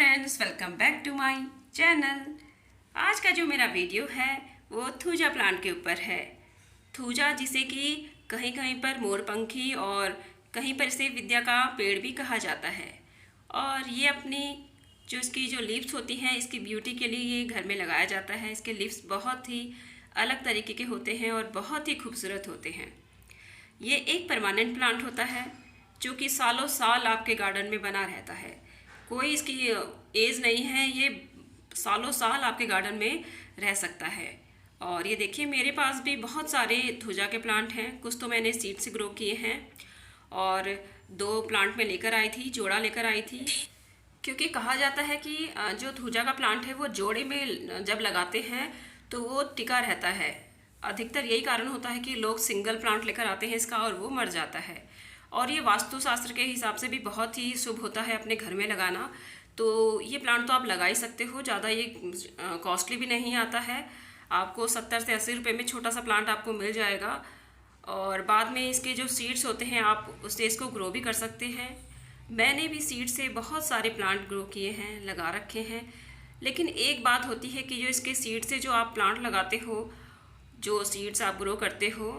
Friends, welcome back to my channel. आज का जो मेरा वीडियो है वो थूजा प्लांट के ऊपर है। थूजा जिसे कि कहीं कहीं पर मोरपंखी और कहीं पर इसे विद्या का पेड़ भी कहा जाता है। और ये अपनी जो इसकी जो लीव्स होती हैं, इसकी ब्यूटी के लिए ये घर में लगाया जाता है। इसके लीव्स बहुत ही अलग तरीके के होते हैं और बहुत ही खूबसूरत होते हैं। ये एक परमानेंट प्लांट होता है जो कि सालों साल आपके गार्डन में बना रहता है। कोई इसकी एज नहीं है, ये सालों साल आपके गार्डन में रह सकता है। और ये देखिए, मेरे पास भी बहुत सारे थूजा के प्लांट हैं। कुछ तो मैंने सीड से ग्रो किए हैं और 2 प्लांट में लेकर आई थी, जोड़ा लेकर आई थी। क्योंकि कहा जाता है कि जो थूजा का प्लांट है वो जोड़े में जब लगाते हैं तो वो टिका रहता है। अधिकतर यही कारण होता है कि लोग सिंगल प्लांट लेकर आते हैं इसका और वो मर जाता है। और ये वास्तुशास्त्र के हिसाब से भी बहुत ही शुभ होता है अपने घर में लगाना। तो ये प्लांट तो आप लगा ही सकते हो, ज़्यादा ये कॉस्टली भी नहीं आता है। आपको 70 से 80 रुपये में छोटा सा प्लांट आपको मिल जाएगा। और बाद में इसके जो सीड्स होते हैं आप उससे इसको ग्रो भी कर सकते हैं। मैंने भी सीड से बहुत सारे प्लांट ग्रो किए हैं, लगा रखे हैं। लेकिन एक बात होती है कि जो इसके सीड से जो आप प्लांट लगाते हो, जो सीड्स आप ग्रो करते हो,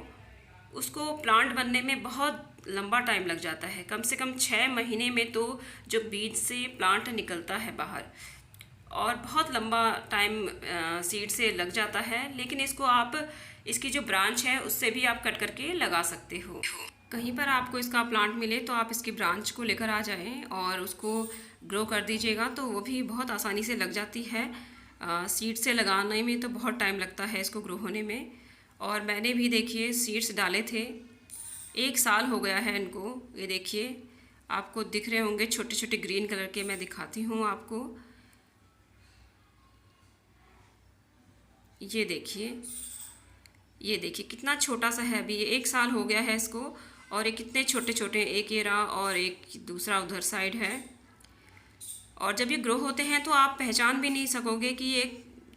उसको प्लांट बनने में बहुत लंबा टाइम लग जाता है। कम से कम 6 महीने में तो जो बीज से प्लांट निकलता है बाहर, और बहुत लंबा टाइम सीड से लग जाता है। लेकिन इसको आप इसकी जो ब्रांच है उससे भी आप कट करके लगा सकते हो। कहीं पर आपको इसका प्लांट मिले तो आप इसकी ब्रांच को लेकर आ जाएं और उसको ग्रो कर दीजिएगा, तो वो भी बहुत आसानी से लग जाती है। सीड से लगाने में तो बहुत टाइम लगता है इसको ग्रो होने में। और मैंने भी देखिए सीड्स डाले थे, 1 साल हो गया है इनको। ये देखिए, आपको दिख रहे होंगे छोटे छोटे ग्रीन कलर के। मैं दिखाती हूँ आपको, ये देखिए, ये देखिए कितना छोटा सा है अभी। ये 1 साल हो गया है इसको और ये कितने छोटे छोटे, एक ये रहा और एक दूसरा उधर साइड है। और जब ये ग्रो होते हैं तो आप पहचान भी नहीं सकोगे कि ये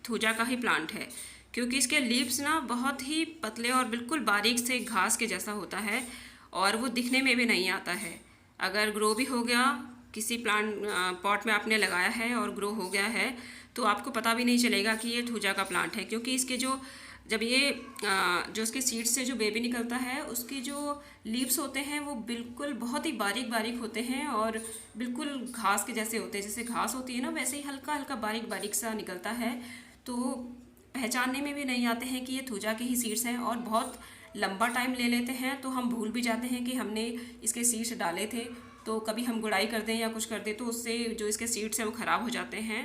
थूजा का ही प्लांट है, क्योंकि इसके लीव्स ना बहुत ही पतले और बिल्कुल बारीक से घास के जैसा होता है और वो दिखने में भी नहीं आता है। अगर ग्रो भी हो गया, किसी प्लांट पॉट में आपने लगाया है और ग्रो हो गया है, तो आपको पता भी नहीं चलेगा कि ये थूजा का प्लांट है। क्योंकि इसके जो जब ये जो इसके सीड्स से जो बेबी निकलता है, उसकी जो लीव्स होते हैं वो बिल्कुल बहुत ही बारीक बारीक होते हैं और बिल्कुल घास के जैसे होते हैं। जैसे घास होती है ना, वैसे ही हल्का हल्का बारीक बारीक सा निकलता है। तो पहचानने में भी नहीं आते हैं कि ये थूजा के ही सीड्स हैं। और बहुत लंबा टाइम ले लेते हैं, तो हम भूल भी जाते हैं कि हमने इसके सीड्स डाले थे। तो कभी हम गुड़ाई कर दें या कुछ कर दें तो उससे जो इसके सीड्स हैं वो ख़राब हो जाते हैं।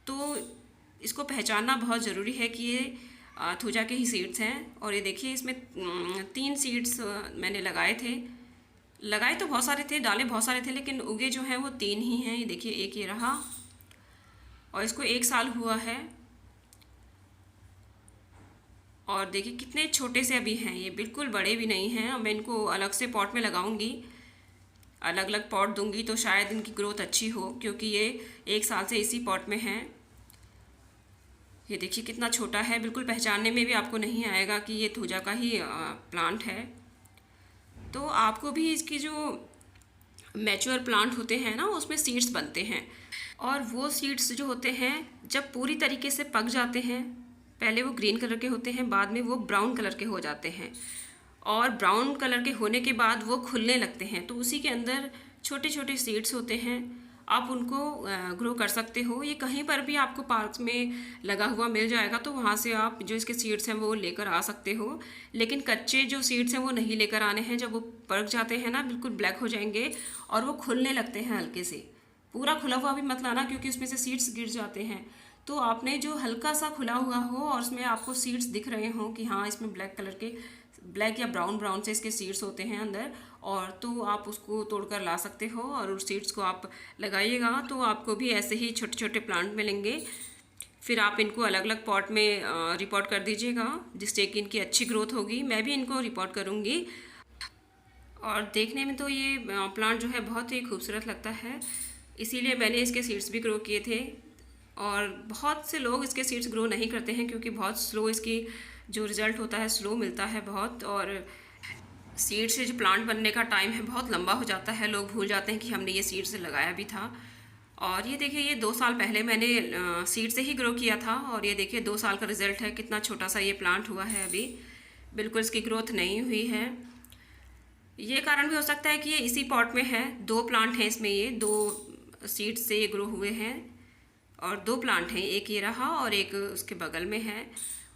तो इसको पहचानना बहुत ज़रूरी है कि ये थूजा के ही सीड्स हैं। और ये देखिए, इसमें 3 सीड्स मैंने लगाए थे। लगाए तो बहुत सारे थे, डाले बहुत सारे थे, लेकिन उगे जो हैं वो 3 ही हैं। ये देखिए, एक ये रहा और इसको 1 साल हुआ है। और देखिए कितने छोटे से अभी हैं, ये बिल्कुल बड़े भी नहीं हैं। मैं इनको अलग से पॉट में लगाऊंगी, अलग अलग पॉट दूंगी तो शायद इनकी ग्रोथ अच्छी हो, क्योंकि ये 1 साल से इसी पॉट में हैं। ये देखिए कितना छोटा है, बिल्कुल पहचानने में भी आपको नहीं आएगा कि ये थूजा का ही प्लांट है। तो आपको भी इसकी जो मैच्योर प्लांट होते हैं ना, उसमें सीड्स बनते हैं। और वो सीड्स जो होते हैं जब पूरी तरीके से पक जाते हैं, पहले वो ग्रीन कलर के होते हैं, बाद में वो ब्राउन कलर के हो जाते हैं। और ब्राउन कलर के होने के बाद वो खुलने लगते हैं, तो उसी के अंदर छोटे छोटे सीड्स होते हैं। आप उनको ग्रो कर सकते हो। ये कहीं पर भी आपको पार्क में लगा हुआ मिल जाएगा, तो वहाँ से आप जो इसके सीड्स हैं वो लेकर आ सकते हो। लेकिन कच्चे जो सीड्स हैं वो नहीं लेकर आने हैं। जब वो पक जाते हैं ना, बिल्कुल ब्लैक हो जाएंगे और वो खुलने लगते हैं हल्के से। पूरा खुला हुआ भी मत लाना, क्योंकि उसमें से सीड्स गिर जाते हैं। तो आपने जो हल्का सा खुला हुआ हो और उसमें आपको सीड्स दिख रहे हो कि हाँ इसमें ब्लैक या ब्राउन से इसके सीड्स होते हैं अंदर, और तो आप उसको तोड़कर ला सकते हो और उस सीड्स को आप लगाइएगा, तो आपको भी ऐसे ही छोटे छोटे प्लांट मिलेंगे। फिर आप इनको अलग अलग पॉट में रिपोर्ट कर दीजिएगा, जिससे कि इनकी अच्छी ग्रोथ होगी। मैं भी इनको रिपोर्ट करूँगी। और देखने में तो ये प्लांट जो है बहुत ही खूबसूरत लगता है, इसीलिए मैंने इसके सीड्स भी ग्रो किए थे। और बहुत से लोग इसके सीड्स ग्रो नहीं करते हैं, क्योंकि बहुत स्लो इसकी जो रिज़ल्ट होता है स्लो मिलता है बहुत। और सीड से जो प्लांट बनने का टाइम है बहुत लंबा हो जाता है, लोग भूल जाते हैं कि हमने ये सीड से लगाया भी था। और ये देखिए, ये 2 साल पहले मैंने सीड से ही ग्रो किया था और ये देखिए 2 साल का रिजल्ट है। कितना छोटा सा ये प्लांट हुआ है, अभी बिल्कुल इसकी ग्रोथ नहीं हुई है। ये कारण भी हो सकता है कि ये इसी पॉट में है। 2 प्लांट हैं इसमें, ये 2 सीड से ये ग्रो हुए हैं और 2 प्लांट हैं, एक ये रहा और एक उसके बगल में है।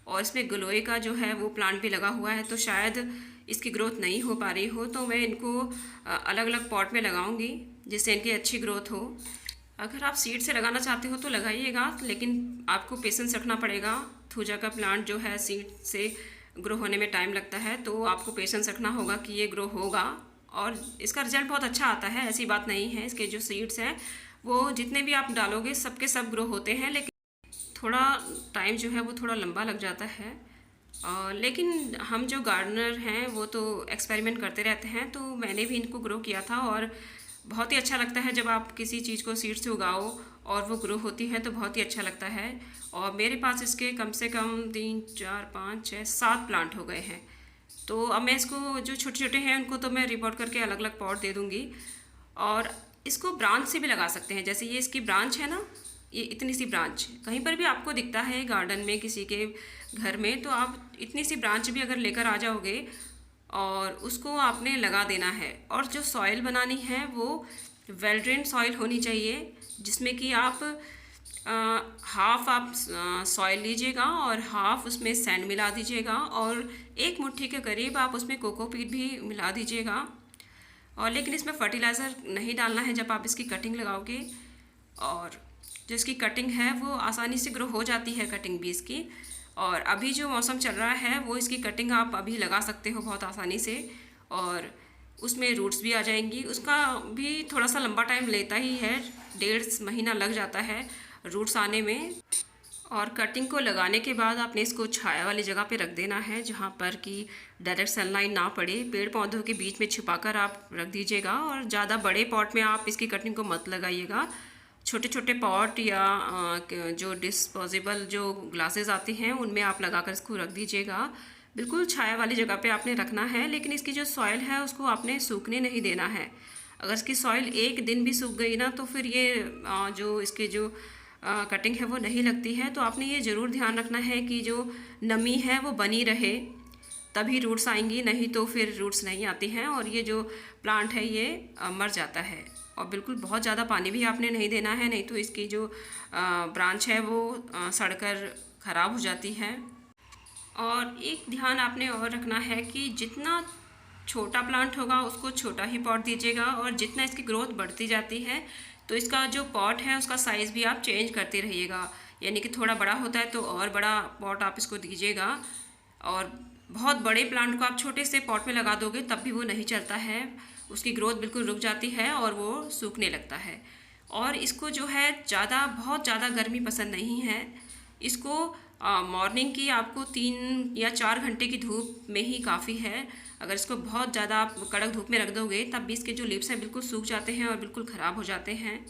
और इसमें गलोए का जो है वो प्लांट भी लगा हुआ है, तो शायद इसकी ग्रोथ नहीं हो पा रही हो, तो मैं इनको अलग अलग पॉट में लगाऊंगी जिससे इनकी अच्छी ग्रोथ हो। अगर आप सीड से लगाना चाहते हो तो लगाइएगा, लेकिन आपको पेशेंस रखना पड़ेगा। थूजा का प्लांट जो है सीड से ग्रो होने में टाइम लगता है, तो आपको पेशेंस रखना होगा कि ये ग्रो होगा और इसका रिजल्ट बहुत अच्छा आता है। ऐसी बात नहीं है, इसके जो सीड्स हैं वो जितने भी आप डालोगे सबके सब ग्रो होते हैं, लेकिन थोड़ा टाइम जो है वो थोड़ा लंबा लग जाता है। लेकिन हम जो गार्डनर हैं वो तो एक्सपेरिमेंट करते रहते हैं, तो मैंने भी इनको ग्रो किया था और बहुत ही अच्छा लगता है जब आप किसी चीज़ को सीड से उगाओ और वो ग्रो होती है, तो बहुत ही अच्छा लगता है। और मेरे पास इसके कम से कम 3, 4, 5, 6, 7 प्लांट हो गए हैं। तो अब मैं इसको जो छोटे छोटे हैं उनको तो मैं रिपोर्ट करके अलग अलग पॉट दे दूँगी। और इसको ब्रांच से भी लगा सकते हैं, जैसे ये इसकी ब्रांच है ना, ये इतनी सी ब्रांच कहीं पर भी आपको दिखता है गार्डन में किसी के घर में, तो आप इतनी सी ब्रांच भी अगर लेकर आ जाओगे और उसको आपने लगा देना है। और जो सॉइल बनानी है वो वेल ड्रेन सॉइल होनी चाहिए, जिसमें कि आप हाफ आप सॉइल लीजिएगा और हाफ उसमें सैंड मिला दीजिएगा और 1 मुट्ठी के करीब आप उसमें कोकोपीट भी मिला दीजिएगा। और लेकिन इसमें फर्टिलाइज़र नहीं डालना है जब आप इसकी कटिंग लगाओगे। और जो इसकी कटिंग है वो आसानी से ग्रो हो जाती है, कटिंग भी इसकी। और अभी जो मौसम चल रहा है वो इसकी कटिंग आप अभी लगा सकते हो बहुत आसानी से, और उसमें रूट्स भी आ जाएंगी। उसका भी थोड़ा सा लंबा टाइम लेता ही है, 1.5 महीना लग जाता है रूट्स आने में। और कटिंग को लगाने के बाद आपने इसको छाया वाली जगह पे रख देना है, जहाँ पर कि डायरेक्ट सनलाइट ना पड़े। पेड़ पौधों के बीच में छुपाकर आप रख दीजिएगा और ज़्यादा बड़े पॉट में आप इसकी कटिंग को मत लगाइएगा। छोटे छोटे पॉट या जो डिस्पोजेबल जो ग्लासेस आती हैं उनमें आप लगाकर इसको रख दीजिएगा। बिल्कुल छाया वाली जगह पे आपने रखना है, लेकिन इसकी जो सॉइल है उसको आपने सूखने नहीं देना है। अगर इसकी सॉइल 1 दिन भी सूख गई ना, तो फिर ये जो इसकी जो कटिंग है वो नहीं लगती है। तो आपने ये ज़रूर ध्यान रखना है कि जो नमी है वो बनी रहे, तभी रूट्स आएंगी, नहीं तो फिर रूट्स नहीं आती हैं और ये जो प्लांट है ये मर जाता है। और बिल्कुल बहुत ज़्यादा पानी भी आपने नहीं देना है, नहीं तो इसकी जो ब्रांच है वो सड़कर ख़राब हो जाती है। और एक ध्यान आपने और रखना है कि जितना छोटा प्लांट होगा उसको छोटा ही पॉट दीजिएगा, और जितना इसकी ग्रोथ बढ़ती जाती है तो इसका जो पॉट है उसका साइज़ भी आप चेंज करते रहिएगा। यानी कि थोड़ा बड़ा होता है तो और बड़ा पॉट आप इसको दीजिएगा, और बहुत बड़े प्लांट को आप छोटे से पॉट में लगा दोगे तब भी वो नहीं चलता है, उसकी ग्रोथ बिल्कुल रुक जाती है और वो सूखने लगता है। और इसको जो है बहुत ज़्यादा गर्मी पसंद नहीं है। इसको मॉर्निंग की आपको 3 या 4 घंटे की धूप में ही काफ़ी है। अगर इसको बहुत ज़्यादा आप कड़क धूप में रख दोगे तब भी इसके जो लीव्स हैं बिल्कुल सूख जाते हैं और बिल्कुल ख़राब हो जाते हैं।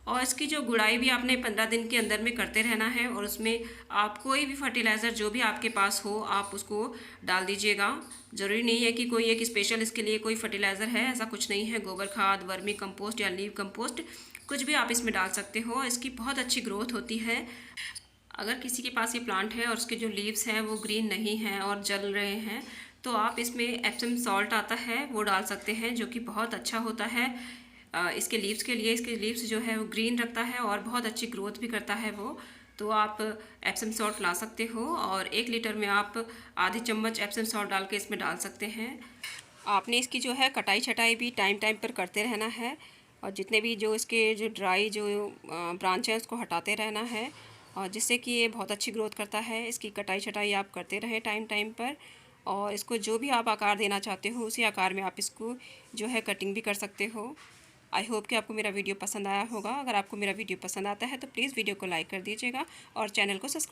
और इसकी जो गुड़ाई भी आपने 15 दिन के अंदर में करते रहना है, और उसमें आप कोई भी फर्टिलाइज़र जो भी आपके पास हो आप उसको डाल दीजिएगा। ज़रूरी नहीं है कि कोई एक स्पेशल इसके लिए कोई फर्टिलाइज़र है, ऐसा कुछ नहीं है। गोबर खाद, वर्मी कंपोस्ट या लीव कंपोस्ट कुछ भी आप इसमें डाल सकते हो, इसकी बहुत अच्छी ग्रोथ होती है। अगर किसी के पास ये प्लांट है और उसके जो लीव्स हैं वो ग्रीन नहीं हैं और जल रहे हैं, तो आप इसमें एप्सम सॉल्ट आता है वो डाल सकते हैं, जो कि बहुत अच्छा होता है इसके लीव्स के लिए। इसके लीव्स जो है वो ग्रीन रखता है और बहुत अच्छी ग्रोथ भी करता है वो। तो आप एप्सम सॉल्ट ला सकते हो और 1 लीटर में आप आधी चम्मच एप्सम सॉल्ट डाल के इसमें डाल सकते हैं। आपने इसकी जो है कटाई छटाई भी टाइम टाइम पर करते रहना है, और जितने भी जो इसके जो ड्राई जो ब्रांच है उसको हटाते रहना है, और जिससे कि ये बहुत अच्छी ग्रोथ करता है। इसकी कटाई छटाई आप करते रहें टाइम टाइम पर, और इसको जो भी आप आकार देना चाहते हो उसी आकार में आप इसको जो है कटिंग भी कर सकते हो। आई होप कि आपको मेरा वीडियो पसंद आया होगा। अगर आपको मेरा वीडियो पसंद आता है तो प्लीज़ वीडियो को लाइक कर दीजिएगा और चैनल को सब्सक्राइब